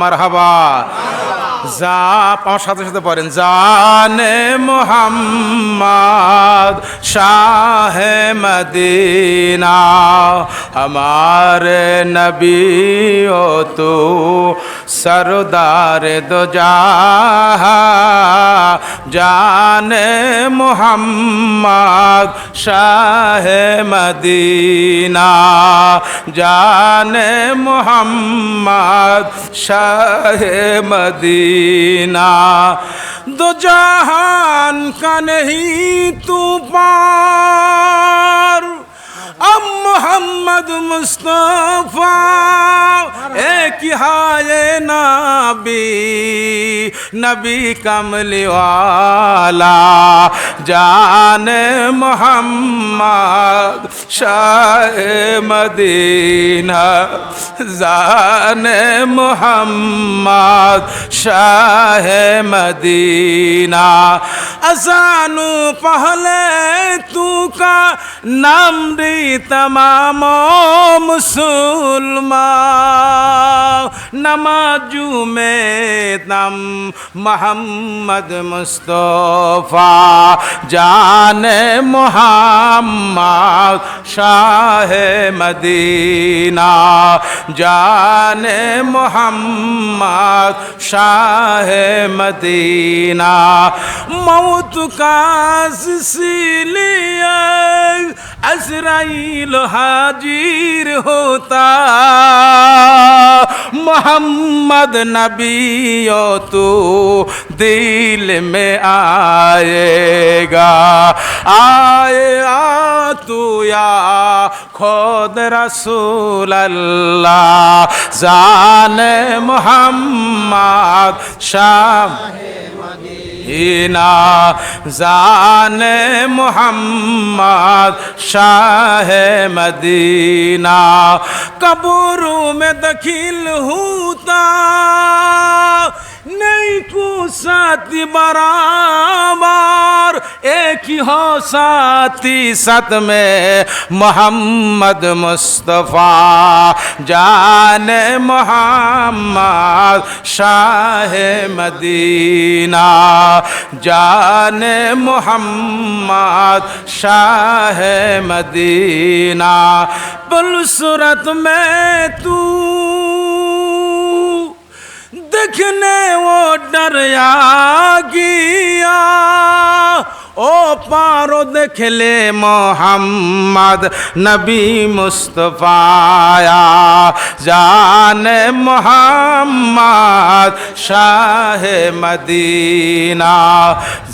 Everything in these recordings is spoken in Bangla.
মারহাবা। যা আমার সাথে সাথে পড়েন, জানে মোহাম্মদ শাহে মদিনা हमारे नबी हो तू सरदार दो जहां जाने मोहम्मद शाह मदीना जाने मोहम्मद शाह मदीना दो जहान का नहीं तू पार अब मोहम्मद मुस्तफा एक हाय नबी नबी कमली वाला जाने मोहम्मद शाह मदीना जाने मोहम्मद शाह मदीना अजानू पहले तू का नाम दी तमाम मुसलमान नमाजू में तम मोहम्मद मुस्तफा जाने मोहम्मद शाह मदीना जाने मोहम्मद शाह मदीना मौत का इसीलिए अज़राइल हाजिर होता मोहम्मद नबी हो तू दिल में आएगा आएगा तू या खुद रसूल अल्लाह जाने मोहम्मद शाह मदीना जाने मोहम्मद शाह मदीना कब्रों में दखिल होता नहीं को साथी बराबर एक ही हो साथी साथ में मोहम्मद मुस्तफा जाने मोहम्मद शाह मदीना जाने मोहम्मद शाह मदीना पुलसूरत में तू देखने वो डर गया ओ पारो देख ले मोहम्मद नबी मुस्तफाया जाने मोहम्मद शाह मदीना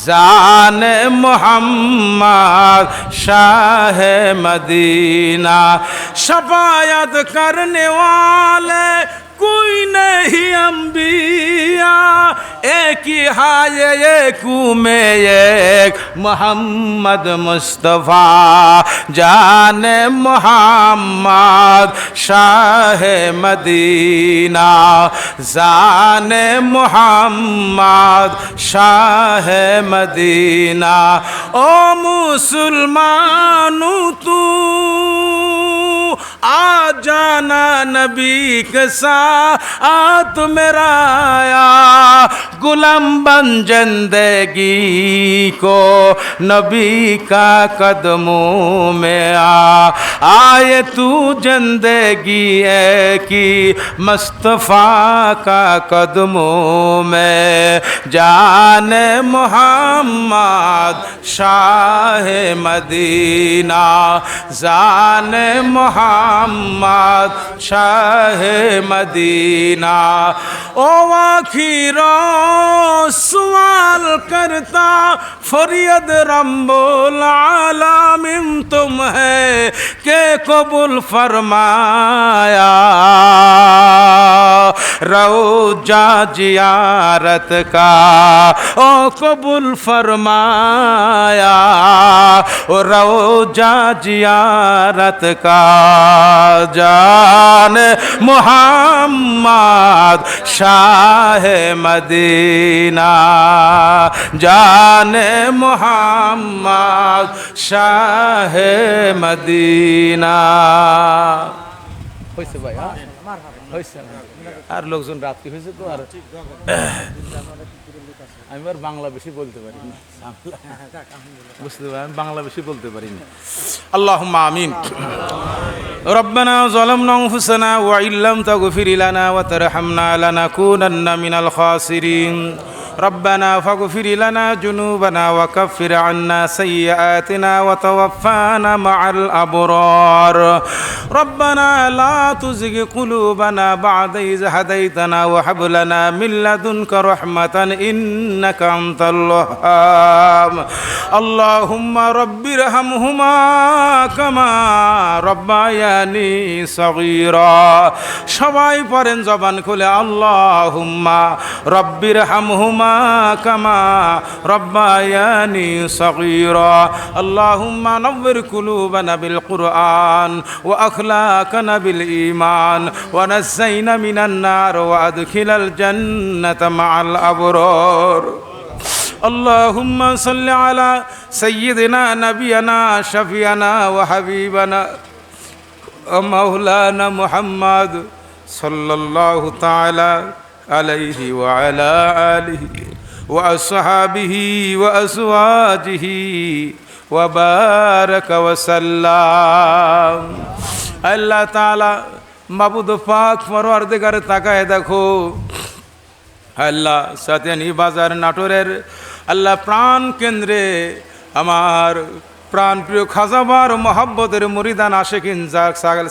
जाने मोहम्मद शाह मदीना शफायत करने वाले कोई नहीं अंबिया एक ही हाय एक में एक मोहम्मद मुस्तफा जाने मोहम्मद शाह मदीना जाने मोहम्मद शाह मदीना ओ मुसलमानू तू आ जाना नबी के साथ मेरा आया गुलाम बन जिंदगी को नबी का कदमों में आए तू जिंदगी है कि मुस्तफा का कदमों में जाने मोहम्मद शाह मदीना जाने मोहम्मद शाह मदीना ओ आखिरा सवाल करता फरियद रब्बुल आलमीन तुम है के कबूल फरमाया रौजा जियारत का ओ कबूल फरमाया ओ रौजा जियारत का जान मोहम्मद शाह मदीना जान मोहम्मद शाह मदीना। আর লোকজন রাত্রি হয়েছে তো আর আমি আর বাংলা বেশি বলতে পারি না, বুঝতে পারি আমি বাংলা বেশি বলতে পারি না। আল্লাহুম্মা আমিন। রব্বানা যালামনা আনফুসানা ওয়া ইল্লাম তাগফির লানা ওয়া তারহামনা লানাকুনান্না মিনাল খাসিরিন। ربنا فاغفر لنا ذنوبنا وكفر عنا سيئاتنا وتوفنا مع الأبرار. ربنا لا تزغ قلوبنا بعد إذ هديتنا وهب لنا من لدنك رحمة إنك أنت الوهاب. اللهم رب ارحمهما كما ربياني صغيرا. সবাই পড়েন জবান খুলে আল্লাহুম্মা রব্বির হামহুমা কামা রব্বায়ানি সগীরা। আল্লাহুম্মা নব্বির কুলুবানা বিল কুরআন ওয়া আখলাকানা বিল ঈমান ওয়া নাজ্জাইনা মিনান নার ওয়া আদখিলাল জান্নাতা মা'আল আবরার। اللهم صل على سيدنا نبينا شفيعنا وحبيبنا ومولانا محمد صلى الله تعالى عليه وعلى آله وأصحابه وأزواجه وبارك وسلم. আল্লাহ তাআলা মাবুদ পাক পরওয়ারদিগার তাকায় দেখো আল্লাহ সাতিয়ানি বাজার নাটোরের আল্লাহ প্রাণ কেন্দ্রে আমার প্রাণ প্রিয় খাজাবার মহাব্বতের মুরিদান আশেকিন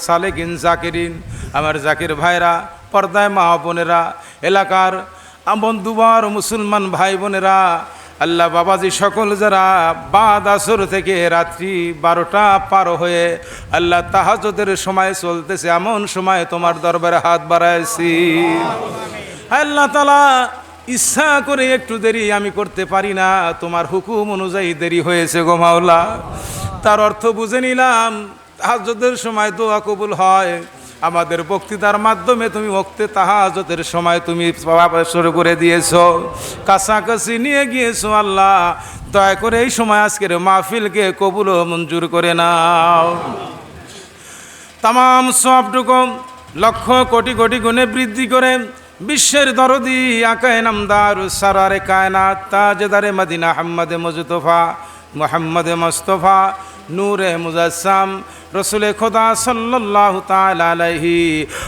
সালেকিন জাকিরিন আমার জাকির ভাইরা, পর্দায় মা বোনেরা, এলাকার বন্ধুবার মুসলমান ভাই বোনেরা, আল্লাহ বাবাজি সকল যারা বাদ আসর থেকে রাত্রি 12টা পার হয়ে আল্লাহ তাহাজ্জুদের সময় চলতেছে, এমন সময় তোমার দরবারে হাত বাড়াইছি। আল্লাহ তাআলা ইচ্ছা করে একটু দেরি আমি করতে পারি না, তোমার হুকুম অনুযায়ী দেরি হয়েছে গো মাওলা। তার অর্থ বুঝে নিলাম তাহাজ্জুদের সময় দোয়া কবুল হয়। আমাদের বক্তৃতার মাধ্যমে তুমি ওয়াক্তে তাহাজ্জুদের সময় তুমি শুরু করে দিয়েছো, কাছাকাছি নিয়ে গিয়েছো। আল্লাহ দয়া করে এই সময় আজকের মাহফিলকে কবুল ও মঞ্জুর করে নাও। তামাম সবটুকু লক্ষ কোটি কোটি গুণে বৃদ্ধি করে বিশ্বের দরদি আকায়ে নামদার সারারে কায়নাত তাজদারে মদিনা আহমদে মুজতফা মুহাম্মদে মুস্তাফা নূরে মুজাসসাম রসুলে খোদা সাল্লাল্লাহু তাআলা আলাইহি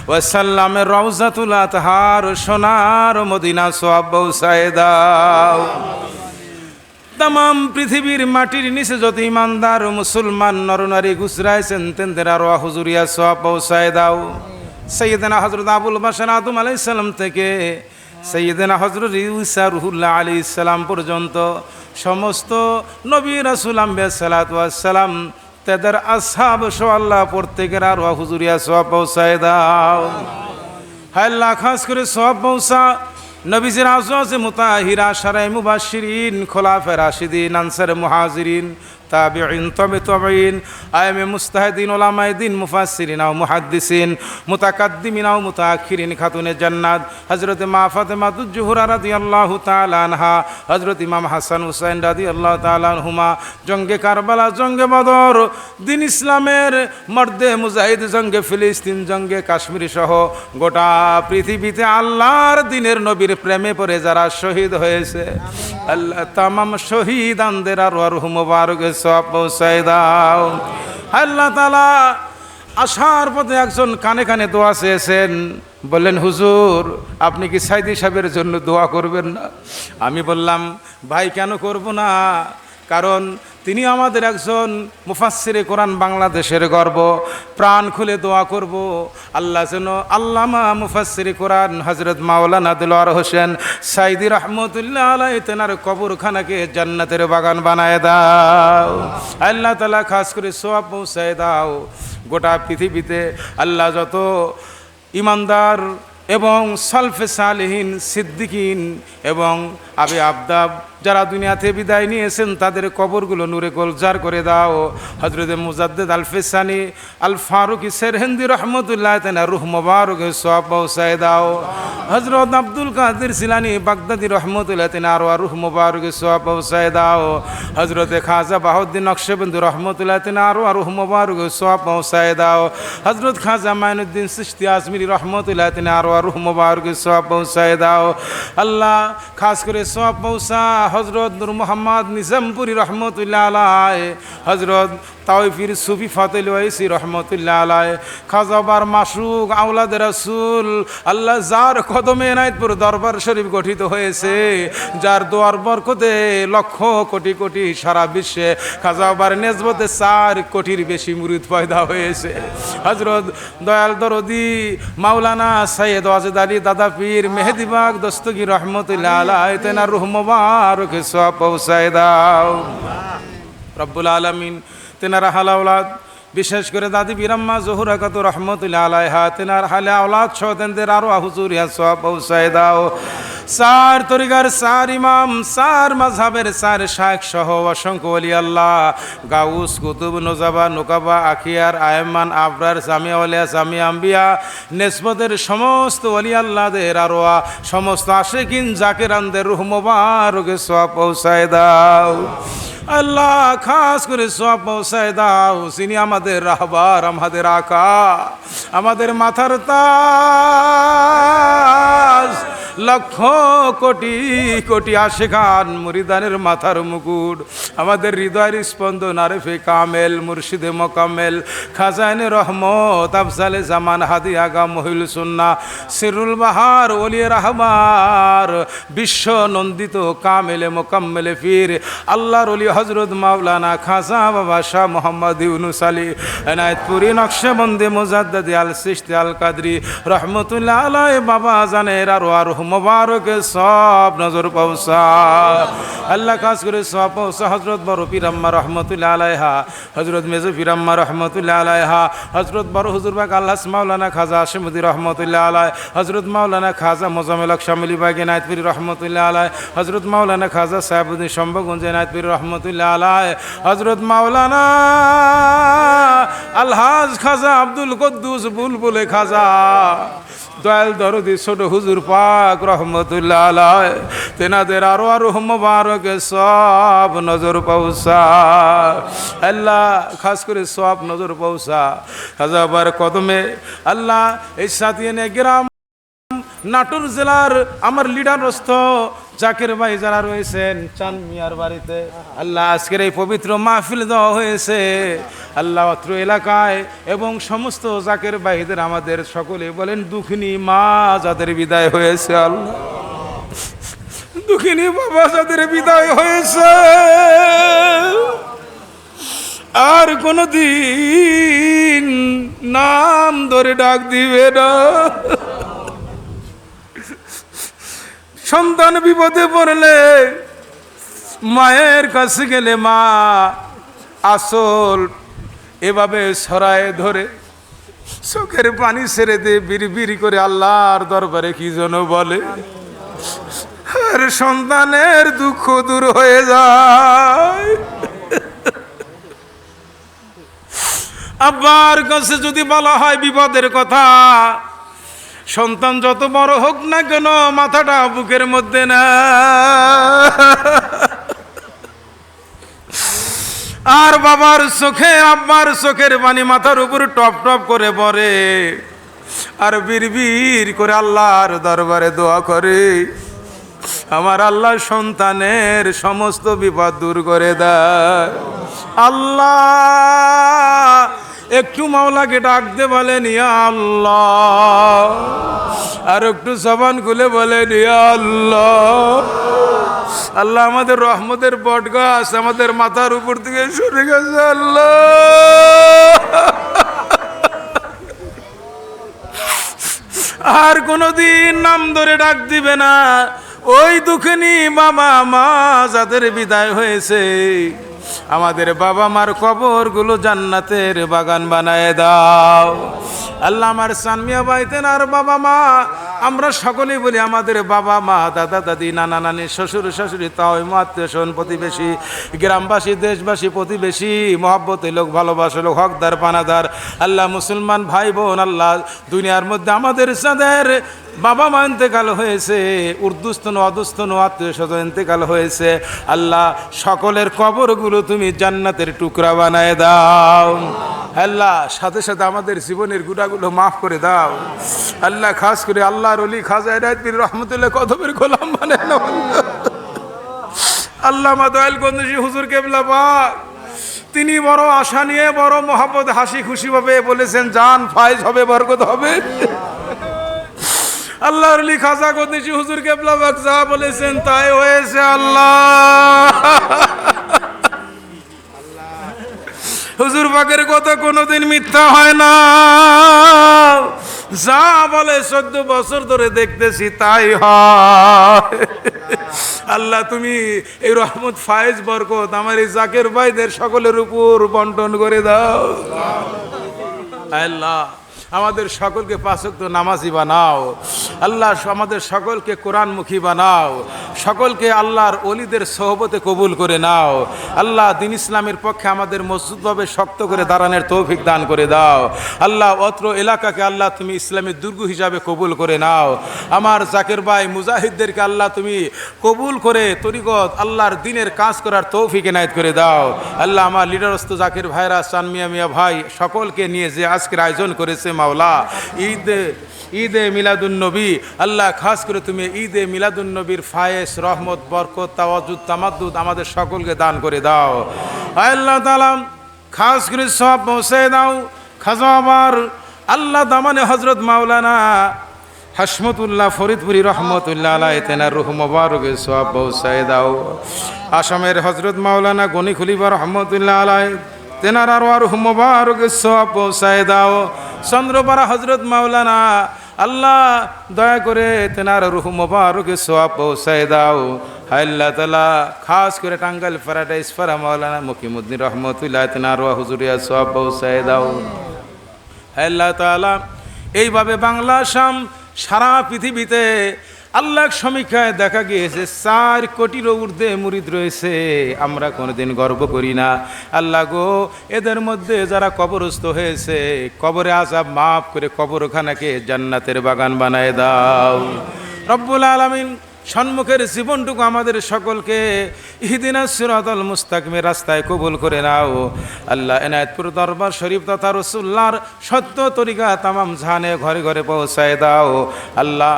ওয়াসাল্লামের রওজাতুল আতহার সোনার মদিনা সওয়াব পৌঁছায় দাও। তামাম পৃথিবীর মাটির নিচে যত ইমানদার মুসলমান নরনারী গুজরাইছেন তেনদের আরওয়াহ হুজুরিয়া সওয়াব পৌঁছায় দাও। সৈয়দনা হযরত আবুল বাশার আদম আলাইহিস সালাম থেকে সৈয়দনা হযরত ঈসা রুহুল্লাহ আলাইহিস সালাম পর্যন্ত সমস্ত নবী রাসূল আম্বিয়া সালাতু ওয়াস সালাম তাদের আসহাব সহ আল্লাহ প্রত্যেকের আরওয়াহ হুজুরিয়া সওয়াব পৌঁছায় দাও। হায় আল্লাহ খাস করে সওয়াব পৌঁছা নবীজির আজওয়াজে মুতাহিরা, আশারায়ে মুবাশশিরিন, খোলাফায়ে রাশিদিন, আনসারে মুহাজিরিন, তাবিঈন, তাবিঈন, আইমে মুজতাহিদিন, উলামায়ে দ্বীন, মুফাসসিরিন ও মুহাদ্দিসিন, মুতাকাদ্দিমিন ও মুতাআখিরিন, খাতুনে জান্নাত হযরত মা ফাতেমাতুজ জোহরা রাদিয়াল্লাহু তাআলা আনহা, হযরত ইমাম হাসান হুসাইন রাদিয়াল্লাহু তাআলা আনহুমা, জঙ্গে কারবালা, জঙ্গে বদর, দ্বীন ইসলামের মর্দে মুজাহিদ, জঙ্গে ফিলিস্তিন, জঙ্গে কাশ্মীর সহ গোটা পৃথিবীতে আল্লাহর দ্বীনের নবীর প্রেমে পড়ে যারা শহীদ হয়েছে, আল্লাহ তামাম শহীদানদের আরওয়াহ মুবারক সওয়াব পৌঁছায় দাও। আল্লাহ তাআলা আসার পথে একজন কানে কানে দোয়া চেয়েছেন, বললেন হুজুর আপনি কি সাইদি সাহেবের জন্য দোয়া করবেন না? আমি বললাম ভাই কেন করব না, কারণ তিনি আমাদের একজন মুফাসসিরে কোরআন, বাংলাদেশের গর্ব। প্রাণ খুলে দোয়া করব আল্লাহ যেন আল্লামা মুফাসসিরে কোরআন হযরত মাওলানা দিলওয়ার হোসেন সাইদি রহমতুল্লাহ আলাইহি তেনার কবরখানাকে জান্নাতের বাগান বানায় দাও। আল্লাহ তাআলা খাস করে সওয়াব পৌঁছায় দাও। গোটা পৃথিবীতে আল্লাহ যত ইমানদার এবং সালফে সালেহিন, সিদ্দিকিন এবং আবি আবদাব যারা দুনিয়াতে বিদায় নিয়েছেন তাদের কবরগুলো নূরে গোলজার করে দাও। হযরত মুজাদ্দিদ আল ফিসানি আল ফারুকি সেরহিন্দি রহমতুল্লাহ তাআলা রূহ মুবারকে সওয়াব পৌঁছায় দাও। হযরত আব্দুল কাদের জিলানী বাগদাদি রহমতুল্লাহ তাআলা রূহ মুবারকে সওয়াব পৌঁছায় দাও। হযরত খাজা বাহাউদ্দিন নকশবন্দি রহমতুল্লাহ তাআলা রূহ মুবারকে সওয়াব পৌঁছায় দাও। হযরত খাজা মাইনুদ্দিন চিশতি আজমিরি রহমতুল্লাহ তাআলা রুহ মুবারকে সওয়াব পৌঁছায় দাও আল্লাহ। খাস করে সওয়াব পৌঁছা হযরত নূর মোহাম্মদ নিজামপুরি রহমতুল্লাহ আলাইহি, হযরত তাওফির সুফি ফাতেল ওয়াইসি রহমতুল্লাহ আলাইহি, খাজাবার মাসুক আওলাদ রাসূল আল্লাহ যার কদমে এনায়েতপুর দরবার শরীফ গঠিত হয়েছে, যার দোয়ার বরকতে লক্ষ কোটি কোটি সারা বিশ্বে খাজাবার নেসবতে 4 কোটির বেশি মুরিদ পয়দা হয়েছে। হযরত দয়াল দরদি মাওলানা সৈয়দ ওয়াজেদ আলী দাদা পীর মেহেদি বাগ দস্তগীর রহমতুল্লাহ আলাইহি তেনার রূহ মুবারকে সওয়াব পৌঁছায় দাও রব্বুল আলামিন। তেনার হালা আওলাদ বিশেষ করে দাদি বীরাম্মা জহুরা কাতু রহমতুল্লাহ আলাইহা তেনার হালে আওলাদ সহ তেনদের আরো হুজুরিয়া সওয়াব পৌঁছায় দাও। 4 তরিকার 4 ইমাম, 4 মাযহাবের 4 শায়েখ সহ অসংখ্য ওলি আল্লাহ, গাউস কুতুব নোজাবা নোকাবা আখিয়ার আয়মান আবরার জামিয়া ওলিয়া জামিয়া আম্বিয়া নেসবতের সমস্ত ওলি আল্লাহদের আরো সমস্ত আশিকিন জাকিরানদের রূহ মুবারকে সওয়াব পৌঁছায় দাও আল্লাহ। খাস করে সওয়াব পৌঁছায় দাও যিনি আমাদের রাহবার, আমাদের আকা, আমাদের মাথার তাজ, লক্ষ কোটি কোটি আশিকান মুরিদানের মাথার মুকুট, আমাদের হৃদয়ের স্পন্দন আরেফে কামেল মুর্শিদে মোকাম্মেল খাজাইনে রহমত আফজালে জামান হাদি আগা মহিল সুন্নাহ সিরুল বাহার ওলিয়ে রাহবার বিশ্ব নন্দিত কামেলে মোকাম্মেলে ফির আল্লাহর ওলি হযরত মাওলানা খাজা বাবা শাহ মোহাম্মদ ইউনুস আলী এনায়েতপুরি নকশবন্দি মুজাদ্দিদ আল সিস্তি আল কাদরি রহমতুল্লাহ আলাইহি বাবা জানের আরো মুবারকে সব নজর পৌঁছা আল্লাহ। খাস করে সব পৌঁছা হযরত বড় পীর আম্মা রহমতুল্লাহ আলাইহা, হযরত মেজো পীর আম্মা রহমতুল্লাহ আলাইহা, হযরত বড় হুজুর বাগ আল্লাহ মাওলানা খাজা আশিমুদ্দি রহমতুল্লাহ আলাইহি, হযরত মাওলানা খাজা মোজাম্মেল হক শামিলি বাগ এনায়েতপুরি রহমতুল্লাহ আলাইহি, হযরত মাওলানা খাজা সাহেবুদ্দিন শম্ভুগঞ্জ এনায়েতপুরি রহমতুল্লাহ আলাইহি, হযরত মাওলানা আলহাজ খাজা আব্দুল কুদ্দুস বুলবুলে খাজা দয়াল দরদি ছোট হুজুর পাক রহমতুল্লাহ আলাইহি তেনাদের আরো মুবারকে সব নজর পৌঁছা আল্লাহ। খাস করে সব নজর পৌঁছা খাজাবার কদমে আল্লাহ। এই সাথিয়ানে গ্রাম নাটোর জেলার আমার লিডারস্থ জাকির ভাই যারা রয়েছেন চান মিয়ার বাড়িতে আল্লাহ আজকের এই পবিত্র মাহফিল দেওয়া হয়েছে আল্লাহ অত্র এলাকায় এবং সমস্ত জাকির ভাইদের আমাদের সকলে বলেন দুঃখিনী মা যাদের বিদায় হয়েছে, আল্লাহ দুঃখিনী বাবা যাদের বিদায় হয়েছে আর কোনদিন নাম ধরে ডাক দিবে না, সন্তান বিপদে পড়লে মায়ের কাছে গেলে মা আসল এভাবে ছড়ায় ধরে চোখের পানি ছেড়ে দিয়ে বিড়বিড়ি করে আল্লাহর দরবারে কি যেন বলে, আর সন্তানের দুঃখ দূর হয়ে যায়। আব্বার কাছে যদি বলা হয় বিপদের কথা, সন্তান যত বড় হোক না কেন মাথাটা বুকের মধ্যে না, আর বাবার চোখে আব্বার চোখের পানি মাথার উপর টপ টপ করে পড়ে, আর বিড়বিড় করে আল্লাহর দরবারে দোয়া করে আমার আল্লাহ সন্তানের সমস্ত বিপদ দূর করে দেয়। আল্লাহ একটু মাওলাকে ডাকতে বলেন ইয়া আল্লাহ, আর একটু জবান খুলে বলেন ইয়া আল্লাহ। আল্লাহ আমাদের রহমতের বট গাছ আমাদের মাথার উপর থেকে সরে গেছে আল্লাহ, আর কোনদিন নাম ধরে ডাক দিবে না। ওই দুঃখিনী বাবা মা যাদের বিদায় হয়েছে আমাদের বাবা মার কবরগুলো জান্নাতের বাগান বানায় দাও আল্লাহ। আমার সানমিয়া বাইতেন আর বাবা মা আমরা সকলেই বলি আমাদের বাবা মা দাদা দাদি নানা নানি শ্বশুর শাশুড়ি তাও আত্মীয় স্বজন প্রতিবেশী গ্রামবাসী দেশবাসী প্রতিবেশী মহব্বতে লোক ভালোবাসা লোক হকদার পানাদার আল্লাহ মুসলমান ভাই বোন আল্লাহ দুনিয়ার মধ্যে আমাদের যাদের বাবা মা ইন্তেকাল হয়েছে উর্দুস্তন অদুস্তন আত্মীয় স্বজন ইন্তেকাল হয়েছে আল্লাহ সকলের কবরগুলো তুমি জান্নাতের টুকরা বানায় দাও। আল্লাহ সাথে সাথে আমাদের জীবনের গুনাহগুলো মাফ করে দাও আল্লাহ। খাস করে আল্লাহর ওলি খাজা ইনায়েত পীর রহমতুল্লাহ কদমের গোলাম বানায় নাও আল্লাহ। মা দয়াল গঞ্জি হুজুর কেবলা পাক তিনি বড় আশা নিয়ে বড় মহব্বত হাসি খুশি ভাবে বলেছেন জান ফায়েজ হবে বরকত হবে। আল্লাহর ওলি খাজা গঞ্জি হুজুর কেবলা পাক যা বলেছেন তাই হয়েছে আল্লাহ। হুজুর পাকের কথা কোনোদিন মিথ্যা হয় না, যা বলে 14 বছর ধরে দেখতেছি তাই হয়। আল্লাহ তুমি এই রহমত ফায়েজ বরকত আমার এই জাকের ভাইদের সকলের উপর বন্টন করে দাও আল্লাহ। আমাদের সকলকে 5 ওয়াক্ত নামাজি বানাও আল্লাহ। আমাদের সকলকে কোরআনমুখী বানাও, সকলকে আল্লাহর ওলিদের সোহবতে কবুল করে নাও আল্লাহ। দিন ইসলামের পক্ষে আমাদের মজবুতভাবে শক্ত করে দাঁড়ানোর তৌফিক দান করে দাও আল্লাহ। অত্র এলাকাকে আল্লাহ তুমি ইসলামের দুর্গ হিসাবে কবুল করে নাও। আমার জাকের ভাই মুজাহিদদেরকে আল্লাহ তুমি কবুল করে তরিকত আল্লাহর দিনের কাজ করার তৌফিক এনায়েত করে দাও আল্লাহ। আমার লিডারস্থ জাকের ভাইরা চান মিয়া ভাই সকলকে নিয়ে যে আজকের আয়োজন করেছে মাওলা ঈদে মিলাদুন নবী আল্লাহ, খাস করে তুমি ঈদে মিলাদুন নবীর ফায়েজ রহমত বরকত তাওয়াজুদ তামাদ্দুদ আমাদের সকলকে দান করে দাও আল্লাহ তাআলা। খাস করে সব পৌঁছে দাও খাজা আমার আল্লাহ দামানে হযরত মাওলানা হাসমতুল্লাহ ফরিদপুরি রহমতুল্লাহ আলাইহি তেনার রূহ মুবারকে সওয়াব পৌঁছায় দাও। আসামের হযরত মাওলানা গনি খলিফা রহমতুল্লাহ আলাইহি তেনার রূহ মুবারকে সওয়াব পৌঁছায় দাও। চন্দ্রপাড়া হযরত মাওলানা আল্লাহ দয়া করে তেনার রূহ মুবারকে সওয়াব পৌঁছায় দাও আল্লাহ তাআলা। খাস করে টাঙ্গাইল প্যারাডাইস পাড়া মাওলানা মুকিমউদ্দিন রহমতুল্লাহ তেনার হুজুরিয়া সওয়াব পৌঁছায় দাও আল্লাহ তাআলা। এইভাবে বাংলা আসাম সারা পৃথিবীতে আল্লাহ সমীক্ষায় দেখা গিয়েছে 4 কোটির ঊর্ধ্বে মুরিদ রয়েছে। আমরা কোনোদিন গর্ব করি না আল্লাহ গো। এদের মধ্যে যারা কবরস্থ হয়েছে কবরে আযাব মাফ করে কবরখানাকে জান্নাতের বাগান বানায় দাও রব্বুল আলামিন। সম্মুখের জীবনটুকু আমাদের সকলকে ইহদিনাস সিরাতাল মুস্তাকিমের রাস্তায় কবুল করে নাও আল্লাহ। এনায়েতপুর দরবার শরীফ তথা রাসূলুল্লাহর সত্য তরিকা তামাম জাহানে ঘরে ঘরে পৌঁছায় দাও আল্লাহ।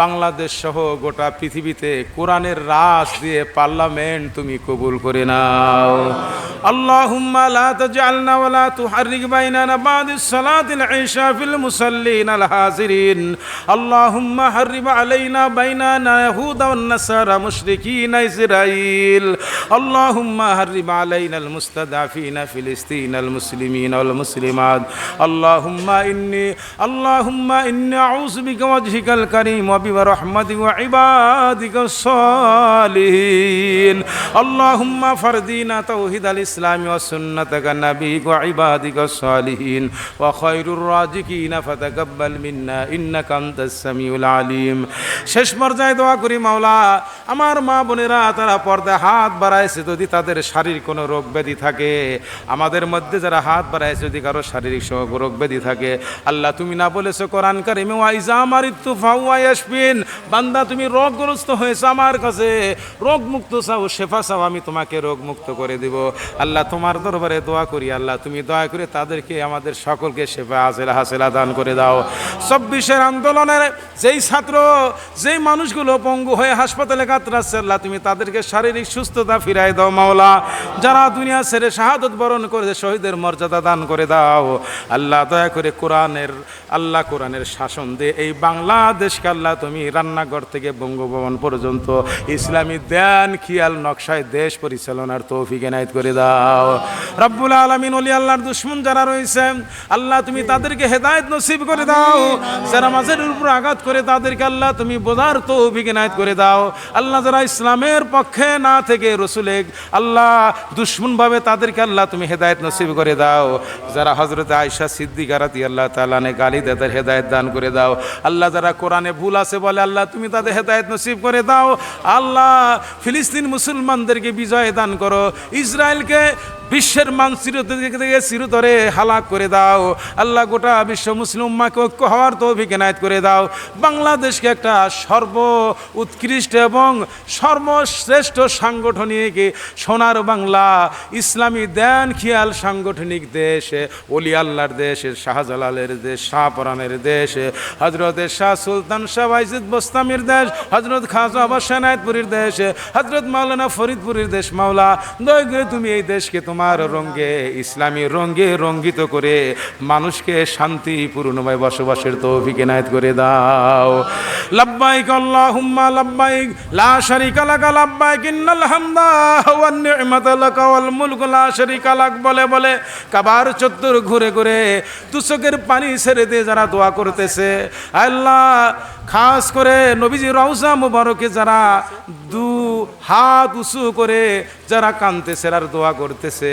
বাংলাদেশ সহ গোটা পৃথিবীতে কোরআনের রাজ দিয়ে পার্লামেন্ট তুমি কবুল করে নাও আল্লাহুম্মা লা তাজআলনা ওয়া লা তুহাররিক বাইনানা বাদিস সালাতিল ইশা ফিল মুসাল্লিন আল হাজিরিন আল্লাহুম্মা হাররিম আলাইনা বাইনানা ইয়াহুদা ওয়ান নাসারা মুশরিকিন ইসরাঈল আল্লাহুম্মা হাররিম আলাইনা আল মুস্তাদাফিনা ফিলিস্তিন আল মুসলিমিন ওয়াল মুসলিমাত আল্লাহুম্মা ইন্নী আউযু বিকা ওয়াজহিকাল কারীম برحمتك وعبادك الصالحين اللهم فردينا توحيد الإسلام وسنتك نبيك وعبادك الصالحين وخير الرازقين فتقبل منا إنك أنت السميع العليم শেষ পর্যায়ে দোয়া করি মাওলা আমার মা বোনেরা তারা পর্দায় হাত বাড়াইছে যদি তাদের শারীরিক কোনো রোগ ব্যাধি থাকে আমাদের মধ্যে যারা হাত বাড়াইছে যদি কারো শারীরিক রোগ ব্যাধি থাকে আল্লাহ তুমি না বলেছো কোরআন কারিমে ওয়াইজা মারিতু ফাওয়া ইয়াশফিন বান্দা তুমি রোগগ্রস্ত হয়েছে আমার কাছে রোগ মুক্ত চাও শেফা চাও আমি তোমাকে রোগ মুক্ত করে দেব আল্লাহ তোমার দরবারে দোয়া করি আল্লাহ তুমি দয়া করে তাদেরকে আমাদের সকলকে শেফা হাসিলা দান করে দাও 24-এর আন্দোলনের যেই ছাত্র যেই মানুষগুলো পঙ্গু হয়ে হাসপাতালে কাতরাচ্ছে আল্লাহ তুমি তাদেরকে শারীরিক সুস্থতা ফিরাই দাও মাওলা যারা দুনিয়া ছেড়ে শাহাদত বরণ করেছে শহীদের মর্যাদা দান করে দাও আল্লাহ দয়া করে কোরআনের শাসন দে এই বাংলাদেশকে আল্লাহ তুমি রান্নাঘর থেকে বঙ্গভবন পর্যন্ত ইসলামী ধ্যান খেয়াল নকশায় দেশ পরিচালনার তৌফিক এনায়েত করে দাও রব্বুল আলামিন ওলি আল্লাহর দুশমন যারা রয়েছে আল্লাহ তুমি তাদেরকে হেদায়েত নসিব করে দাও যারা মাঝের উপর আঘাত করে তাদেরকে আল্লাহ তুমি বোঝার তৌফিক এনায়েত করে দাও আল্লাহ যারা ইসলামের পক্ষে না থেকে রসুলের আল্লাহ দুশমন ভাবে তাদেরকে আল্লাহ তুমি হেদায়েত নসিব করে দাও যারা হযরত আয়েশা সিদ্দিকা রাদিয়াল্লাহু তাআলা নে গালি তাদের হেদায়েত দান করে দাও আল্লাহ যারা কোরআনে ভুল আছে বলে আল্লাহ তুমি তাদের হেদায়েত নসিব করে দাও আল্লাহ ফিলিস্তিন মুসলমানদেরকে বিজয় দান করো ইসরায়েলকে বিশ্বের মানচিত্র থেকে চিরতরে হালাক করে দাও আল্লাহ। গোটা বিশ্ব মুসলিম উম্মাহকে ঐক্য হওয়ার তৌফিক এনায়েত করে দাও। বাংলাদেশকে একটা উৎকৃষ্ট এবং সর্বশ্রেষ্ঠ সাংগঠনিক সোনার বাংলা, ইসলামী দেন খেয়াল সাংগঠনিক দেশ, ওলি আল্লাহর দেশ, শাহজালালের দেশ, শাহপরানের দেশ, হজরত শাহ সুলতান শাহ ওয়াইজিদ বোস্তামির দেশ, হজরত খাজা আব্বাস এনায়েতপুরীর দেশ, হজরত মাওলানা ফরিদপুরের দেশ। মাওলা দয়া করে তুমি এই দেশকে তোমার রঙে, ইসলামী রঙে রঙ্গিত করে মানুষকে শান্তিপূর্ণময় বসবাসের তৌফিক এনায়েত করে দাও। লাব্বাইক আল্লাহুম্মা লাব্বাইক লা শারীকা লাক লাব্বাইক ইন্নাল হামদা ওয়ান নি'মাতা লাক ওয়াল মুলকু লা শারীকা লাক বলে বলে কাবার চত্বর ঘুরে ঘুরে তুসকের পানি ছেড়ে দিয়ে যারা দোয়া করতেছে, আল্লাহ খাস করে নবীজি রওজা মুবারকে যারা দু হাত উঁচু করে যারা কাঁদতেছে আর দোয়া করতেছে,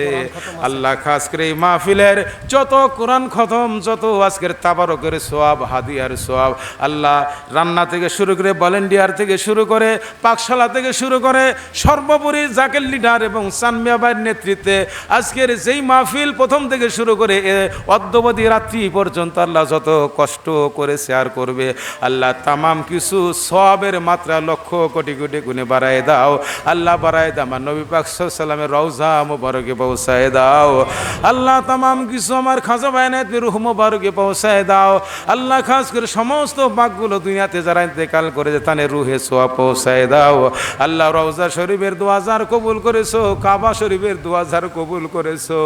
আল্লাহ খাস করে এই মাহফিলের যত কোরআন খতম, যত আজকের তাবারকের সোয়াব, হাদিয়ার সোয়াব, আল্লাহ রান্না থেকে শুরু করে ভলেন্টিয়ার থেকে শুরু করে পাকশালা থেকে শুরু করে সর্বোপরি জাকের লিডার এবং সানমিয়া ভাইয়ের নেতৃত্বে আজকের যেই মাহফিল প্রথম থেকে শুরু করে অদ্যবধি রাত্রি পর্যন্ত আল্লাহ যত কষ্ট করেছে আর করবে, আল্লাহ তামাম কিছু সওয়াবের মাত্রা লক্ষ কোটি কোটি গুণে বাড়ায় দাও। আল্লাহ বাড়ায় দাও, আমার নবী পাক সাল্লাল্লাহু আলাইহি ওয়াসাল্লামের রওজা মুবারকে পৌঁছায় দাও। আল্লাহ তামাম কিছু আমার খাজা বায়নাত রূহ মুবারকে পৌঁছায় দাও। আল্লাহ খাস করে সমস্ত পাকগুলো দুনিয়াতে যারা ইন্তেকাল করেছে তাদের রুহে সোয়া পৌঁছায় দাও। আল্লাহ রওজা শরীফের দোয়া যার কবুল করেছো, কাবা শরীফের দোয়া যার কবুল করেছো,